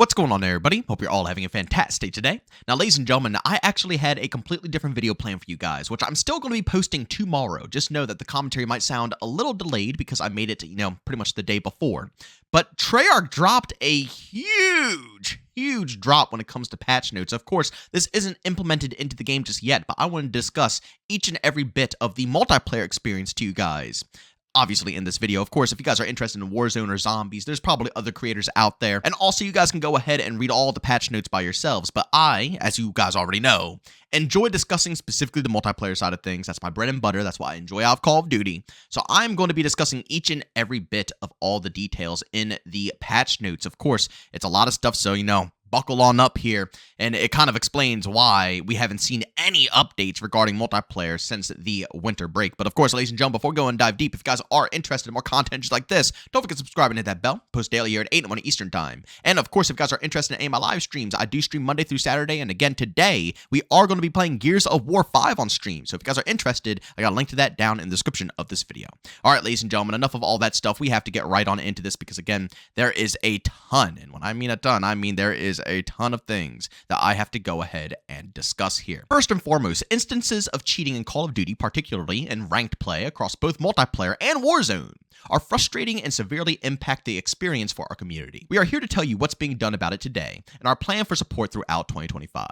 What's going on, everybody? Hope you're all having a fantastic day today. Now, ladies and gentlemen, I actually had a completely different video planned for you guys, which I'm still going to be posting tomorrow. Just know that the commentary might sound a little delayed because I made it, pretty much the day before. But Treyarch dropped a huge drop when it comes to patch notes. Of course, this isn't implemented into the game just yet, but I want to discuss each and every bit of the multiplayer experience to you guys. Obviously in this video. Of course, if you guys are interested in Warzone or zombies, there's probably other creators out there. And also, you guys can go ahead and read all the patch notes by yourselves. But I, as you guys already know, enjoy discussing specifically the multiplayer side of things. That's my bread and butter. That's why I enjoy out of Call of Duty. So I'm going to be discussing each and every bit of all the details in the patch notes. Of course, it's a lot of stuff, so, buckle on up here, and it kind of explains why we haven't seen any updates regarding multiplayer since the winter break. But of course, ladies and gentlemen, before we go and dive deep, if you guys are interested in more content just like this, don't forget to subscribe and hit that bell. Post daily here at 8 in the morning Eastern Time. And of course, if you guys are interested in any of my live streams, I do stream Monday through Saturday, and again today, we are going to be playing Gears of War 5 on stream. So if you guys are interested, I got a link to that down in the description of this video. All right, ladies and gentlemen, enough of all that stuff. We have to get right on into this because, again, there is a ton, and when I mean a ton, I mean there is a ton of things that I have to go ahead and discuss here. First and foremost, instances of cheating in Call of Duty, particularly in ranked play across both multiplayer and Warzone, are frustrating and severely impact the experience for our community. We are here to tell you what's being done about it today and our plan for support throughout 2025.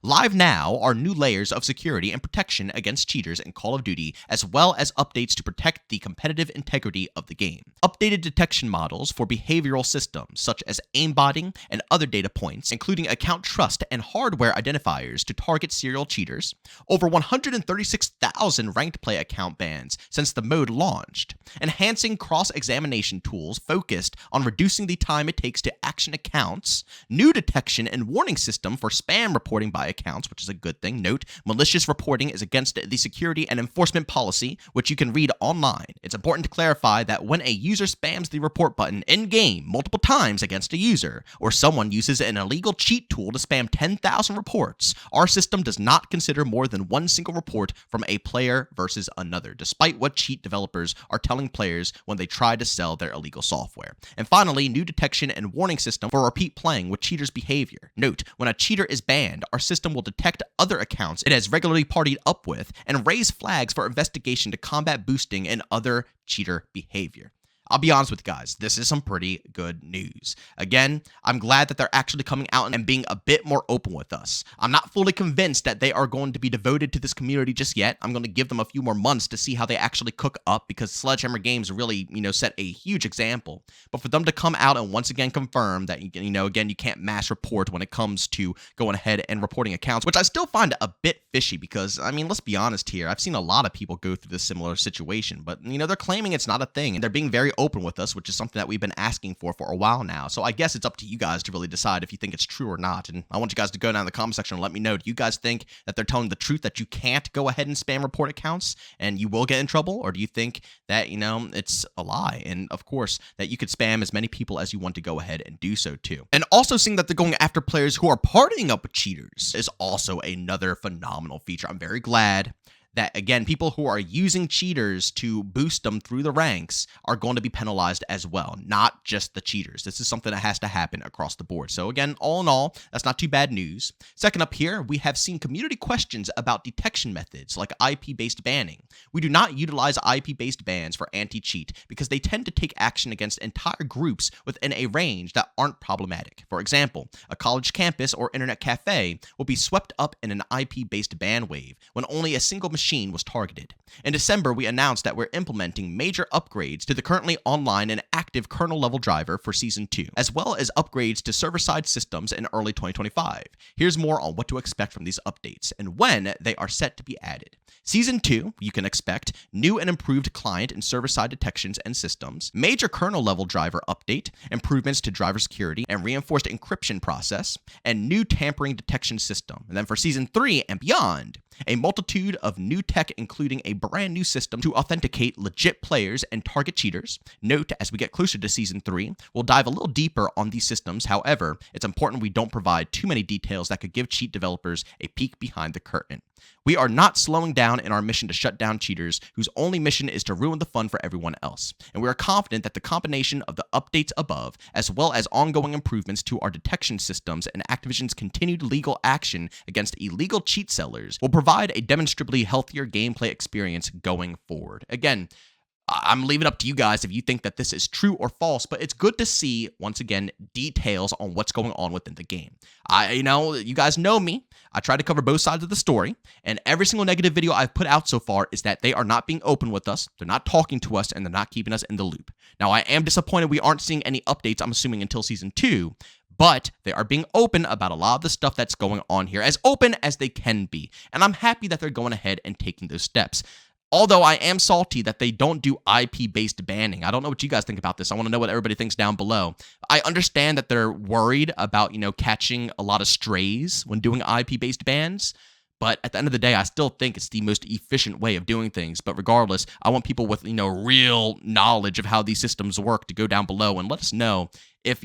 Live now are new layers of security and protection against cheaters in Call of Duty, as well as updates to protect the competitive integrity of the game. Updated detection models for behavioral systems such as aimbotting and other data points, including account trust and hardware identifiers to target serial cheaters. Over 136,000 ranked play account bans since the mode launched. Enhancing cross-examination tools focused on reducing the time it takes to action accounts, new detection and warning system for spam reporting by accounts, which is a good thing. Note, malicious reporting is against the security and enforcement policy, which you can read online. It's important to clarify that when a user spams the report button in-game multiple times against a user, or someone uses an illegal cheat tool to spam 10,000 reports, our system does not consider more than one single report from a player versus another, despite what cheat developers are telling players when they try to sell their illegal software. And finally, new detection and warning system for repeat playing with cheaters' behavior. Note, when a cheater is banned, our system will detect other accounts it has regularly partied up with and raise flags for investigation to combat boosting and other cheater behavior. I'll be honest with you guys, this is some pretty good news. Again, I'm glad that they're actually coming out and being a bit more open with us. I'm not fully convinced that they are going to be devoted to this community just yet. I'm going to give them a few more months to see how they actually cook up because Sledgehammer Games really, set a huge example. But for them to come out and once again confirm that, again, you can't mass report when it comes to going ahead and reporting accounts, which I still find a bit fishy because, let's be honest here. I've seen a lot of people go through this similar situation, but, they're claiming it's not a thing and they're being very open with us, which is something that we've been asking for a while now. So I guess it's up to you guys to really decide if you think it's true or not. And I want you guys to go down in the comment section and let me know. Do you guys think that they're telling the truth, that you can't go ahead and spam report accounts and you will get in trouble? Or do you think that, it's a lie? And of course, that you could spam as many people as you want to go ahead and do so too. And also seeing that they're going after players who are partying up with cheaters is also another phenomenal feature. I'm very glad that, again, people who are using cheaters to boost them through the ranks are going to be penalized as well, not just the cheaters. This is something that has to happen across the board. So again, all in all, that's not too bad news. Second up here, we have seen community questions about detection methods like IP-based banning. We do not utilize IP-based bans for anti-cheat because they tend to take action against entire groups within a range that aren't problematic. For example, a college campus or internet cafe will be swept up in an IP-based ban wave when only a single machine was targeted. In December, we announced that we're implementing major upgrades to the currently online and active kernel-level driver for Season 2, as well as upgrades to server-side systems in early 2025. Here's more on what to expect from these updates and when they are set to be added. Season 2, you can expect new and improved client and server-side detections and systems, major kernel-level driver update, improvements to driver security and reinforced encryption process, and new tampering detection system. And then for Season 3 and beyond, a multitude of new tech, including a brand new system to authenticate legit players and target cheaters. Note, as we get closer to Season 3, we'll dive a little deeper on these systems. However, it's important we don't provide too many details that could give cheat developers a peek behind the curtain. We are not slowing down in our mission to shut down cheaters whose only mission is to ruin the fun for everyone else. And we are confident that the combination of the updates above, as well as ongoing improvements to our detection systems and Activision's continued legal action against illegal cheat sellers, will provide a demonstrably healthier gameplay experience going forward. Again, I'm leaving it up to you guys if you think that this is true or false, but it's good to see, once again, details on what's going on within the game. You guys know me. I try to cover both sides of the story, and every single negative video I've put out so far is that they are not being open with us, they're not talking to us, and they're not keeping us in the loop. Now, I am disappointed we aren't seeing any updates, I'm assuming, until Season 2, but they are being open about a lot of the stuff that's going on here, as open as they can be, and I'm happy that they're going ahead and taking those steps. Although I am salty that they don't do IP-based banning. I don't know what you guys think about this. I want to know what everybody thinks down below. I understand that they're worried about, catching a lot of strays when doing IP-based bans. But at the end of the day, I still think it's the most efficient way of doing things. But regardless, I want people with, real knowledge of how these systems work to go down below and let us know if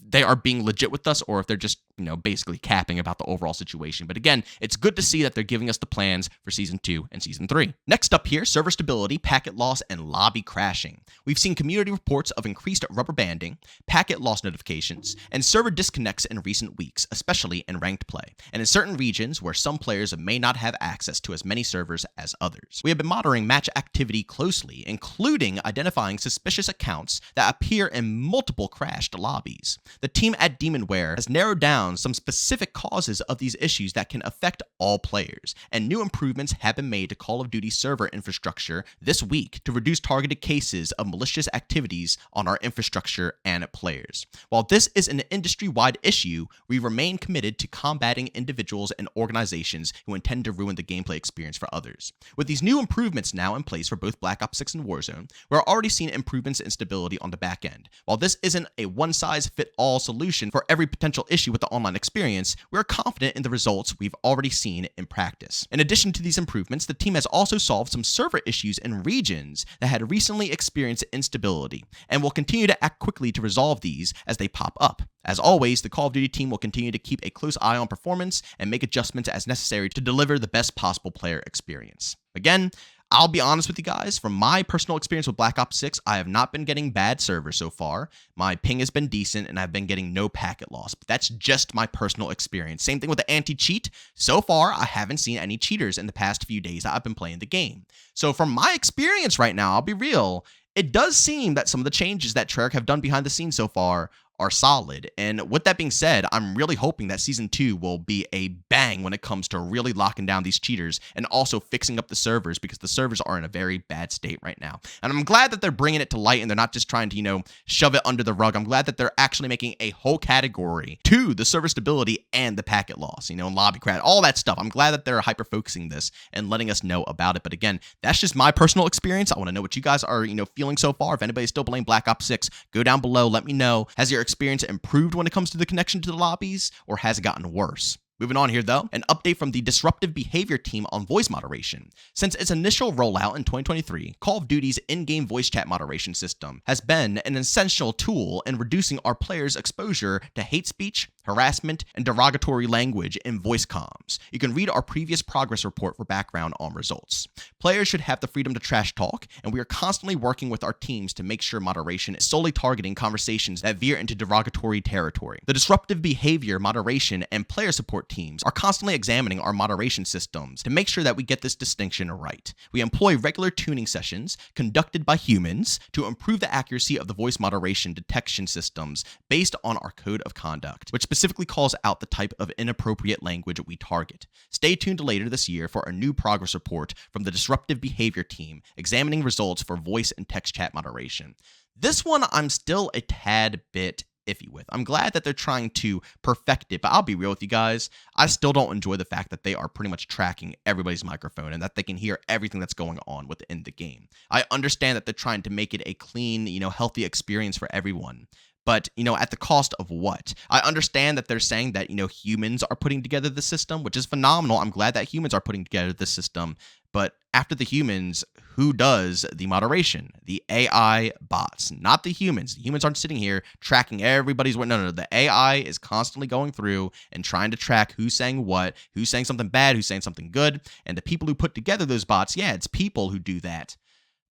they are being legit with us or if they're just, basically capping about the overall situation. But again, it's good to see that they're giving us the plans for Season 2 and Season 3. Next up here, server stability, packet loss, and lobby crashing. We've seen community reports of increased rubber banding, packet loss notifications, and server disconnects in recent weeks, especially in ranked play, and in certain regions where some players may not have access to as many servers as others. We have been monitoring match activity closely, including identifying suspicious accounts that appear in multiple crashed lobbies. The team at Demonware has narrowed down some specific causes of these issues that can affect all players, and new improvements have been made to Call of Duty server infrastructure this week to reduce targeted cases of malicious activities on our infrastructure and players. While this is an industry-wide issue, we remain committed to combating individuals and organizations who intend to ruin the gameplay experience for others. With these new improvements now in place for both Black Ops 6 and Warzone, we're already seeing improvements in stability on the back end. While this isn't a one-size-fits-all solution for every potential issue with the online experience, we're confident in the results we've already seen in practice. In addition to these improvements, the team has also solved some server issues in regions that had recently experienced instability, and will continue to act quickly to resolve these as they pop up. As always, the Call of Duty team will continue to keep a close eye on performance and make adjustments as necessary to deliver the best possible player experience. Again, I'll be honest with you guys, from my personal experience with Black Ops 6, I have not been getting bad servers so far. My ping has been decent, and I've been getting no packet loss. But that's just my personal experience. Same thing with the anti-cheat. So far, I haven't seen any cheaters in the past few days that I've been playing the game. So from my experience right now, I'll be real, it does seem that some of the changes that Treyarch have done behind the scenes so far are solid. And with that being said, I'm really hoping that Season 2 will be a bang when it comes to really locking down these cheaters and also fixing up the servers, because the servers are in a very bad state right now. And I'm glad that they're bringing it to light and they're not just trying to, shove it under the rug. I'm glad that they're actually making a whole category to the server stability and the packet loss, and lobby crash, all that stuff. I'm glad that they're hyper-focusing this and letting us know about it. But again, that's just my personal experience. I want to know what you guys are, feeling so far. If anybody's still playing Black Ops 6, go down below. Let me know. Has your experience improved when it comes to the connection to the lobbies, or has it gotten worse? Moving on here, though, an update from the disruptive behavior team on voice moderation. Since its initial rollout in 2023, Call of Duty's in-game voice chat moderation system has been an essential tool in reducing our players' exposure to hate speech, harassment, and derogatory language in voice comms. You can read our previous progress report for background on results. Players should have the freedom to trash talk, and we are constantly working with our teams to make sure moderation is solely targeting conversations that veer into derogatory territory. The disruptive behavior moderation and player support teams are constantly examining our moderation systems to make sure that we get this distinction right. We employ regular tuning sessions conducted by humans to improve the accuracy of the voice moderation detection systems based on our code of conduct, which specifically calls out the type of inappropriate language we target. Stay tuned later this year for a new progress report from the disruptive behavior team examining results for voice and text chat moderation. This one I'm still a tad bit iffy with. I'm glad that they're trying to perfect it, but I'll be real with you guys, I still don't enjoy the fact that they are pretty much tracking everybody's microphone and that they can hear everything that's going on within the game. I understand that they're trying to make it a clean, healthy experience for everyone. But, at the cost of what? I understand that they're saying that, humans are putting together the system, which is phenomenal. I'm glad that humans are putting together the system. But after the humans, who does the moderation? The AI bots, not the humans. The humans aren't sitting here tracking everybody's work. No. The AI is constantly going through and trying to track who's saying what, who's saying something bad, who's saying something good. And the people who put together those bots, yeah, it's people who do that.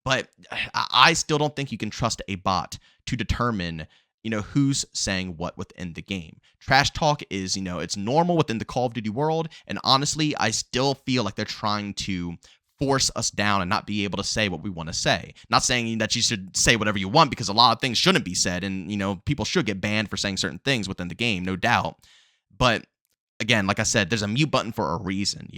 But I still don't think you can trust a bot to determine, who's saying what within the game. Trash talk is, it's normal within the Call of Duty world. And honestly, I still feel like they're trying to force us down and not be able to say what we want to say. Not saying that you should say whatever you want, because a lot of things shouldn't be said. And, people should get banned for saying certain things within the game, no doubt. But again, like I said, there's a mute button for a reason,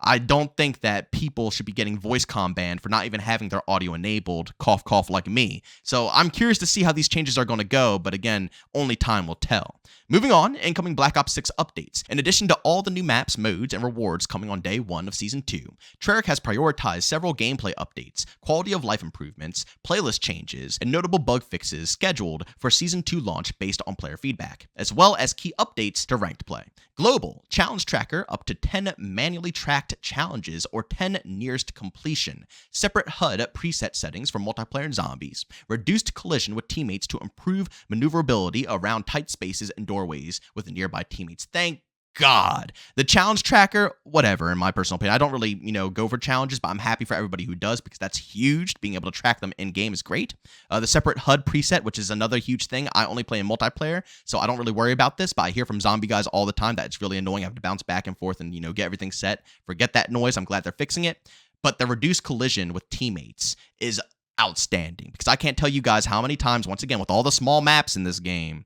I don't think that people should be getting voice comm banned for not even having their audio enabled, cough, cough, like me. So I'm curious to see how these changes are going to go, but again, only time will tell. Moving on, incoming Black Ops 6 updates. In addition to all the new maps, modes, and rewards coming on day 1 of Season 2, Treyarch has prioritized several gameplay updates, quality of life improvements, playlist changes, and notable bug fixes scheduled for Season 2 launch based on player feedback, as well as key updates to ranked play. Global challenge tracker, up to 10 manually tracked challenges or 10 nearest completion. Separate HUD preset settings for multiplayer and zombies. Reduced collision with teammates to improve maneuverability around tight spaces and doorways with nearby teammates. Thank God. The challenge tracker, whatever, in my personal opinion. I don't really, go for challenges, but I'm happy for everybody who does, because that's huge. Being able to track them in-game is great. The separate HUD preset, which is another huge thing. I only play in multiplayer, so I don't really worry about this, but I hear from zombie guys all the time that it's really annoying. I have to bounce back and forth and, get everything set. Forget that noise. I'm glad they're fixing it. But the reduced collision with teammates is outstanding, because I can't tell you guys how many times, once again, with all the small maps in this game,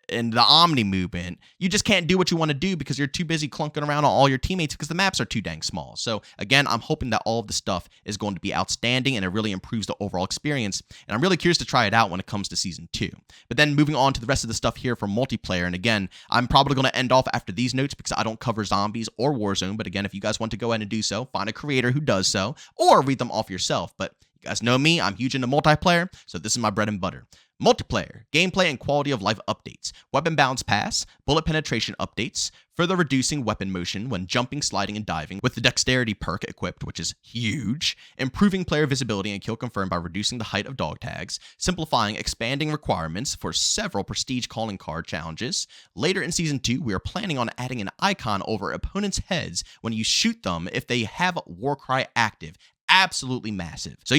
and the Omni movement, you just can't do what you want to do because you're too busy clunking around on all your teammates because the maps are too dang small. So again, I'm hoping that all of the stuff is going to be outstanding and it really improves the overall experience. And I'm really curious to try it out when it comes to Season 2. But then moving on to the rest of the stuff here for multiplayer. And again, I'm probably going to end off after these notes because I don't cover zombies or Warzone. But again, if you guys want to go ahead and do so, find a creator who does so, or read them off yourself. But you guys know me, I'm huge into multiplayer, so this is my bread and butter. Multiplayer, gameplay and quality of life updates, weapon bounce pass, bullet penetration updates, further reducing weapon motion when jumping, sliding, and diving with the dexterity perk equipped, which is huge, improving player visibility and kill confirmed by reducing the height of dog tags, simplifying expanding requirements for several prestige calling card challenges. Later in Season 2, we are planning on adding an icon over opponents' heads when you shoot them if they have Warcry active. Absolutely massive. So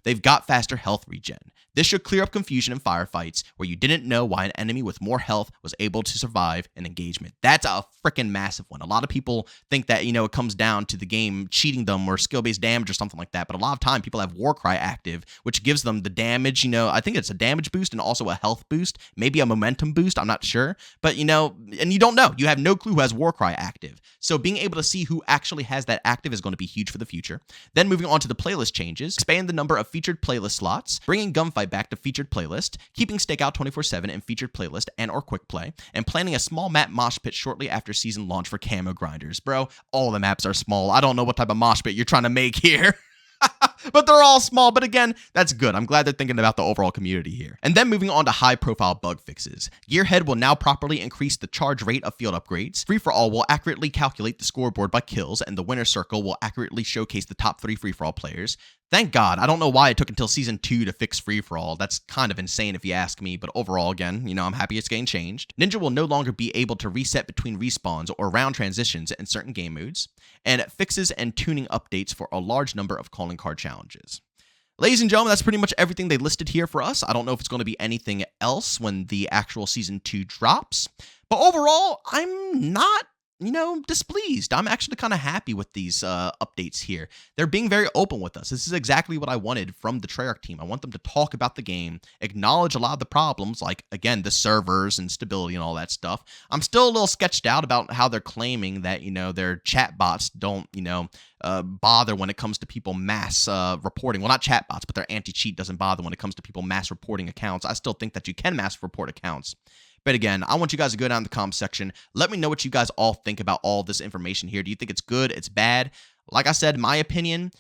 they've got faster health regen. This should clear up confusion in firefights where you didn't know why an enemy with more health was able to survive an engagement. That's a freaking massive one. A lot of people think that, it comes down to the game cheating them or skill-based damage or something like that, but a lot of time people have Warcry active, which gives them the damage, I think it's a damage boost and also a health boost, maybe a momentum boost, I'm not sure, but and you don't know. You have no clue who has Warcry active. So being able to see who actually has that active is going to be huge for the future. Then moving on to the playlist changes, expand the number of featured playlist slots, bringing Gunfight back to featured playlist, keeping Stakeout 24/7 in featured playlist and or quick play, and planning a small map mosh pit shortly after season launch for camo grinders. Bro, all the maps are small. I don't know what type of mosh pit you're trying to make here. But they're all small. But again, that's good. I'm glad they're thinking about the overall community here. And then moving on to high-profile bug fixes. Gearhead will now properly increase the charge rate of field upgrades. Free-for-all will accurately calculate the scoreboard by kills, and the winner circle will accurately showcase the top 3 free-for-all players. Thank God. I don't know why it took until Season 2 to fix free-for-all. That's kind of insane if you ask me, but overall, again, I'm happy it's getting changed. Ninja will no longer be able to reset between respawns or round transitions in certain game modes, and fixes and tuning updates for a large number of calling card challenges. Ladies and gentlemen, that's pretty much everything they listed here for us. I don't know if it's going to be anything else when the actual Season 2 drops, but overall, I'm not displeased. I'm actually kind of happy with these updates here. They're being very open with us. This is exactly what I wanted from the Treyarch team. I want them to talk about the game, acknowledge a lot of the problems, like, again, the servers and stability and all that stuff. I'm still a little sketched out about how they're claiming that, their chat bots don't, bother when it comes to people mass reporting. Well, not chat bots, but their anti-cheat doesn't bother when it comes to people mass reporting accounts. I still think that you can mass report accounts. But again, I want you guys to go down in the comments section. Let me know what you guys all think about all this information here. Do you think it's good? It's bad? Like I said, my opinion,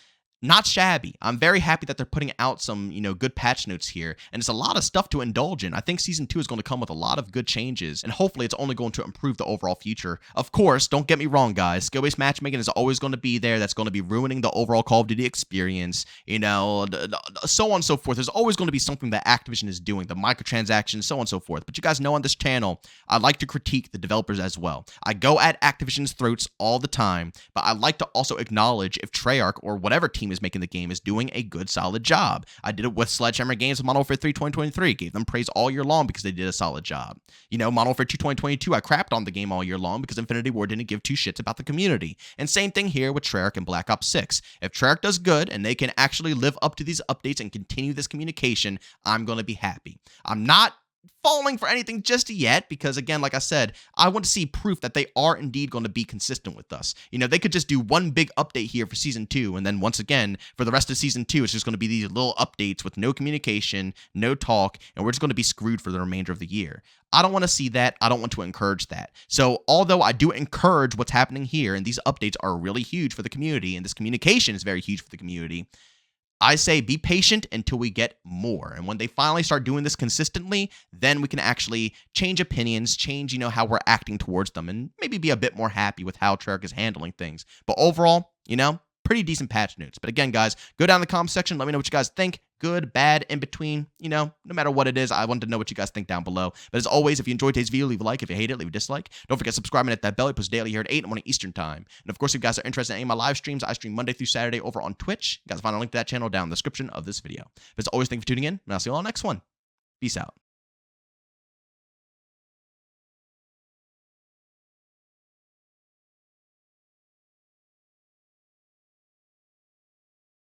not shabby. I'm very happy that they're putting out some, good patch notes here, and it's a lot of stuff to indulge in. I think Season 2 is going to come with a lot of good changes, and hopefully it's only going to improve the overall future. Of course, don't get me wrong, guys. Skill-based matchmaking is always going to be there. That's going to be ruining the overall Call of Duty experience, so on and so forth. There's always going to be something that Activision is doing, the microtransactions, so on and so forth. But you guys know on this channel, I like to critique the developers as well. I go at Activision's throats all the time, but I like to also acknowledge if Treyarch or whatever team is making the game is doing a good, solid job. I did it with Sledgehammer Games with Modern Warfare 3 2023. Gave them praise all year long because they did a solid job. Modern Warfare 2 2022, I crapped on the game all year long because Infinity Ward didn't give two shits about the community. And same thing here with Treyarch and Black Ops 6. If Treyarch does good and they can actually live up to these updates and continue this communication, I'm going to be happy. I'm not falling for anything just yet because, again, like I said, I want to see proof that they are indeed going to be consistent with us. They could just do one big update here for Season 2, and then once again, for the rest of Season 2, it's just going to be these little updates with no communication, no talk, and we're just going to be screwed for the remainder of the year. I don't want to see that. I don't want to encourage that. So although I do encourage what's happening here, and these updates are really huge for the community, and this communication is very huge for the community, I say be patient until we get more. And when they finally start doing this consistently, then we can actually change opinions, change, how we're acting towards them, and maybe be a bit more happy with how Treyarch is handling things. But overall, pretty decent patch notes. But again, guys, go down in the comments section. Let me know what you guys think. Good, bad, in between, no matter what it is, I want to know what you guys think down below. But as always, if you enjoyed today's video, leave a like. If you hate it, leave a dislike. Don't forget to subscribe and hit that bell. I post daily here at 8 in the morning Eastern time. And of course, if you guys are interested in any of my live streams, I stream Monday through Saturday over on Twitch. You guys find a link to that channel down in the description of this video. But as always, thank you for tuning in, and I'll see you all next one. Peace out.